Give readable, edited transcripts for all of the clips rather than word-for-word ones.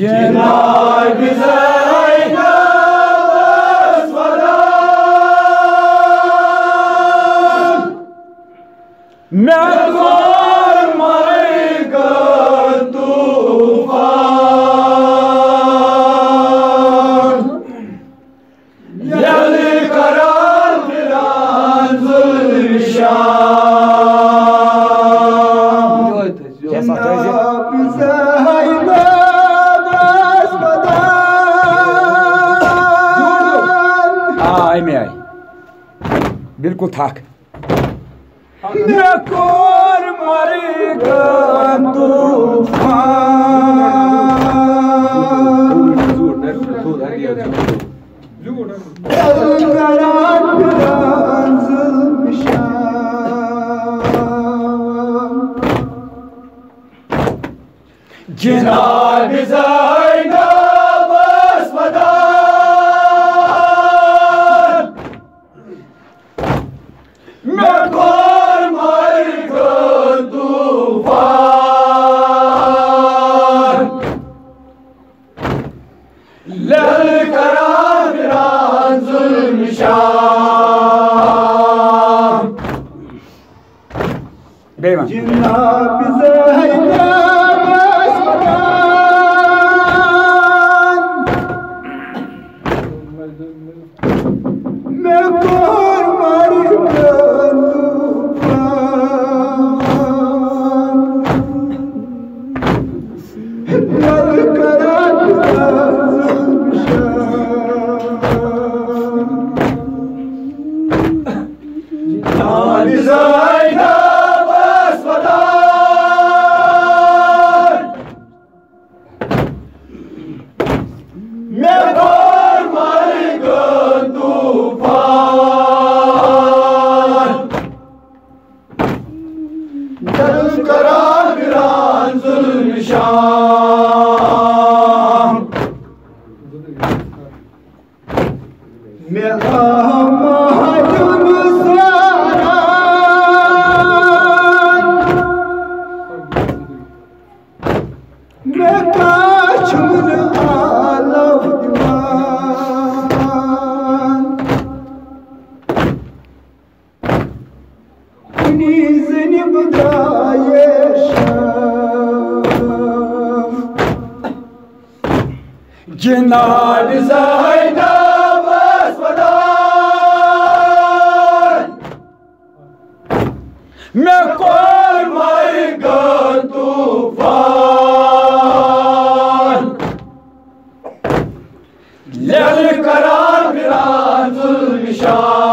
Cenab-ı Zeynep Vadan Mekar Maygan Tufan Yeli Karan Filan Zulşan Cenab-ı Zeynep बिल्कुल थक Cenab-ı Zeynep Vadan Mekar Maygan Tufan Lel Karan Firan Zulşan Beyman Cenab-ı Zeynep Cenab-ı Zeynep Vadan Mekar Maygan Tufan Lel Karan Firan Zulşan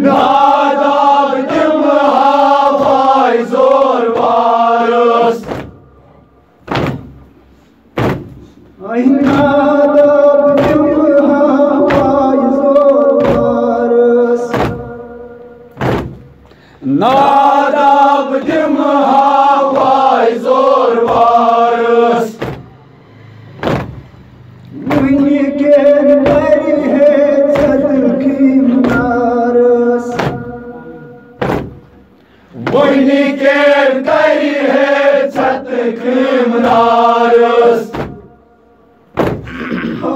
Nadabdım havay zor varız Ay nadabdım havay zor varız Nadabdım havay zor varız Münken berihe sadıkım narız Boyniken karihe sadıkım narız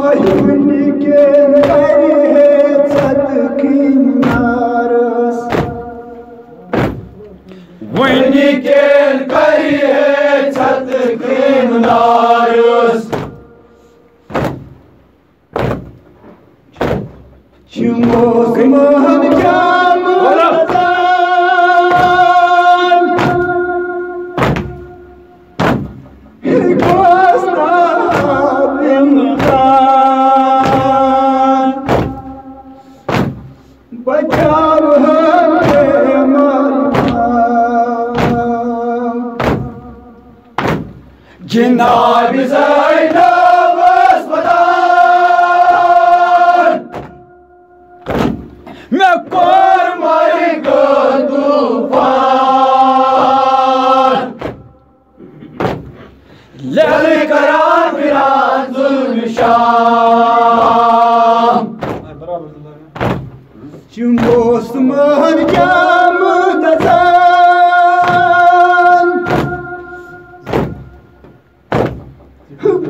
Ay boyniken karihe sadıkım narız Boyniken karihe sadıkım narız Osman Camı'dan Kostabim'dan Bacağım emardan Cenab-ı Zeynep Vadan Mekar Maygan Tufan ललकारान फिरान जुल्म शाम चुंगोस महन जाम दजान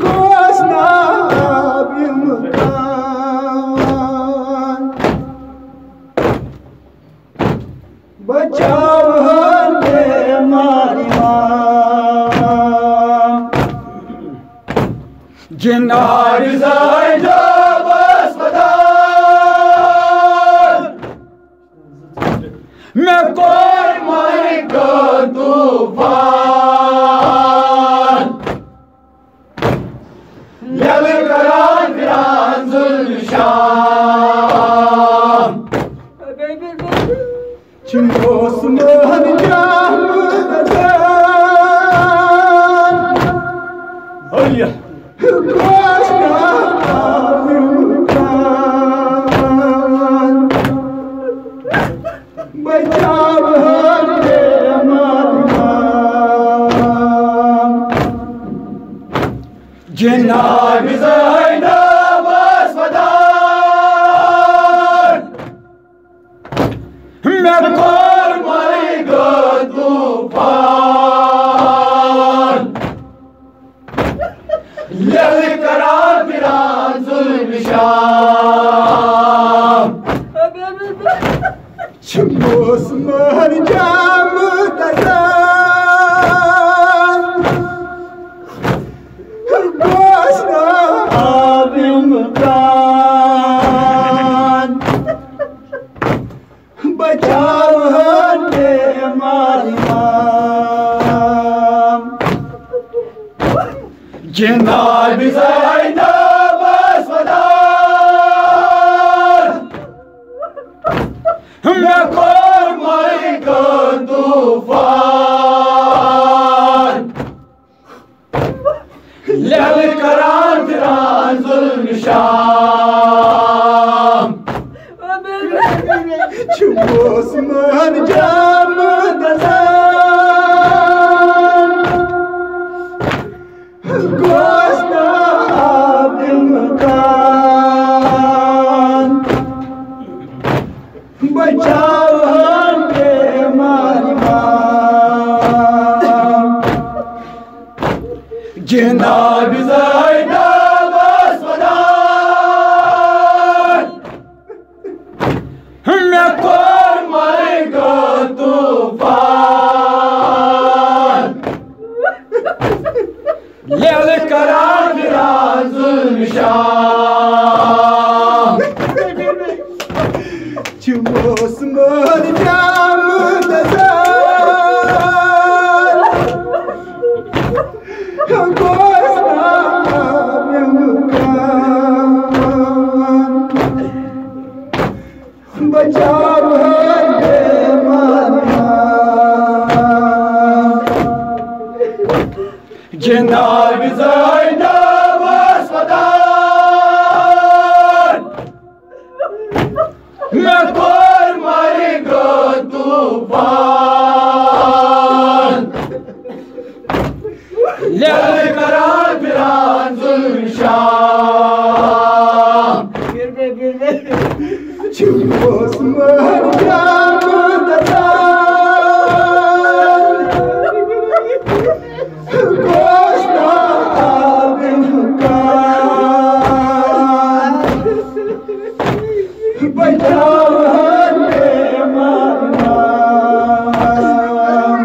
गोस नाबिमकान बचाव हंदे मारी मां जिन्नार जायदा बस बदान मैं कोई मारेगा तूफान ललकारान फिरान जुल्म शाम चुंगोस महन जाम दजान गोस नाबिमकान बचाव हंदे मारी मां जिन्नार जायदा बस बदान मैं कोई मारेगा तूफान ललकारान फिरान जुल्म शाम चुंगोस महन जाम दजान गोस नाबिमकान बचाव हंदे मारी मां जिन्नार जायदा बस बदान मैं कोई मारेगा तूफान ललकारान फिरान जुल्म शाम चुंगोस महन जाम दजान गोस नाबिमकान बचाव हंदे मारी मां जिन्नार जायदा बस बदान मैं कोई मारेगा तूफान ललकारान फिरान जुल्म शाम चुंगोस महन जाम दजान गोस नाबिमकान बचाव हंदे मारी मां जिन्नार जायदा बस बदान मैं कोई मारेगा तूफान ललकारान फिरान जुल्म शाम चुंगोस महन जाम दजान गोस नाबिमकान बचाव हंदे मारी मां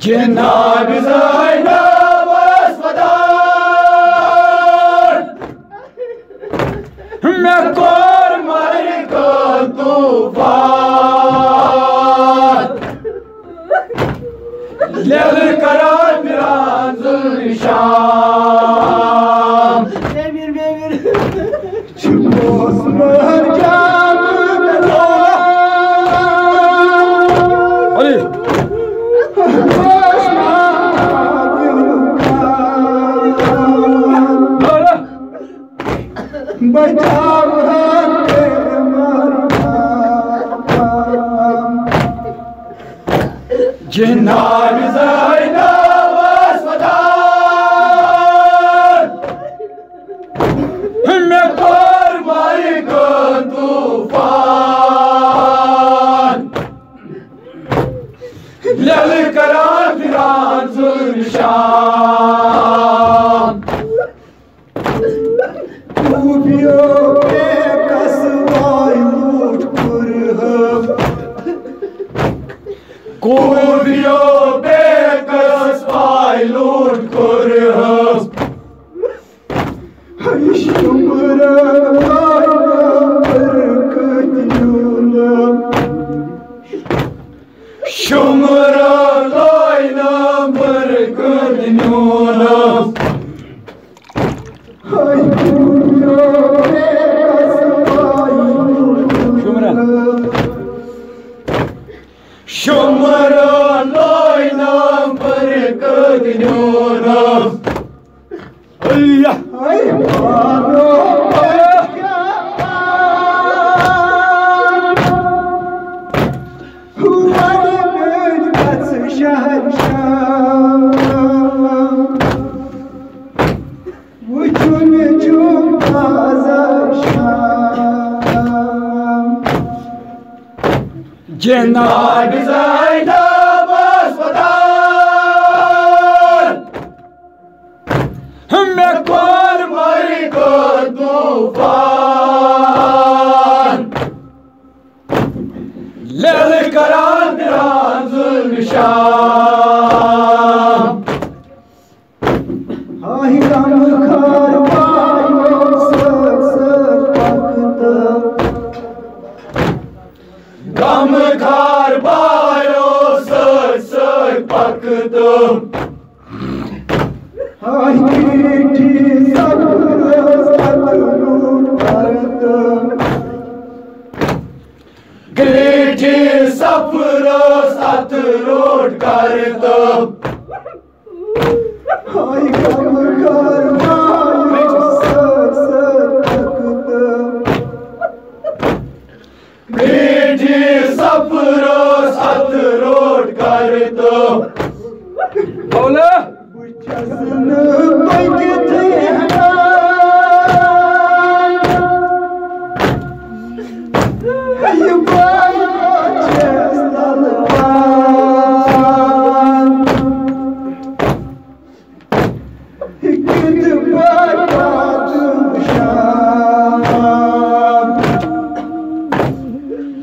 जिन्नार जायदा बस बदान मैं कोई मारेगा तूफान ललकारान फिरान जुल्म शाम चुंगोस महन जाम दजान गोस नाबिमकान बचाव हंदे मारी मां जिन्नार जायदा बस निशान खूबियों पे कसवाई लूट कुरहम खूबियों पे कसवाई लूट कुरहम शुम्र बरकत यूनम शुम्र लोइनम बरकत यूनम शुम्र लोइनम बरकत यूनम अल्लाह जनाब ज़ैनब अस्पताल मैं कौन मरी को तूफान ललकरान राज़ुल निशान आही गम खार पायो सर गम खार बायो सर पकतम मीठी गिठी सफरो सत रोड करतम गिठी सफरो सत रोड करतम बोले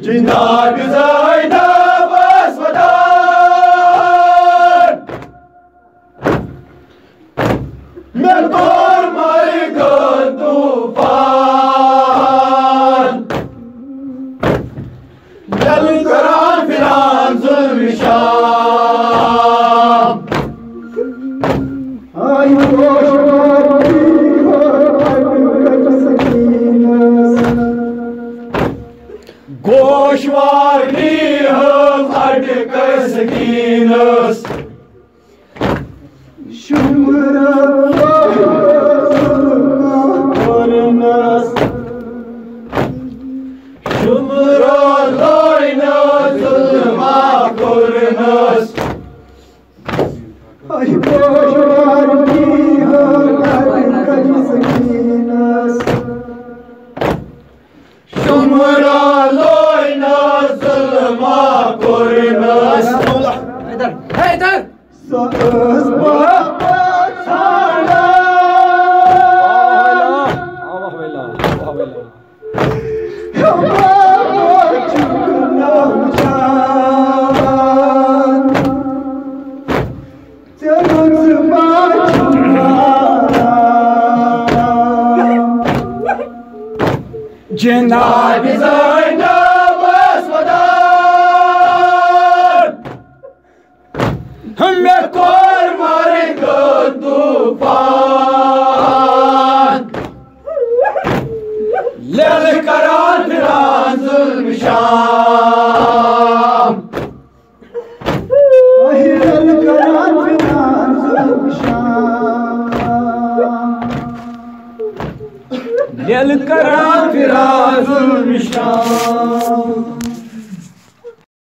जनाब ज़ैनब अस्पताल मैं कौन मरी को तूफान ललकरान फिराज़ुल निशान गोशवारी हम अटकर सकीनस शुम्र शुम्र लोइना जुल्मा कुरनस शुम्र लोइना जुल्मा कुरनस इधर जनाब ज़ैनब अस्पताल मैं कौन मरी को तूफान ललकरान राज़ुल निशान ललकरान फिराज़ुल निशान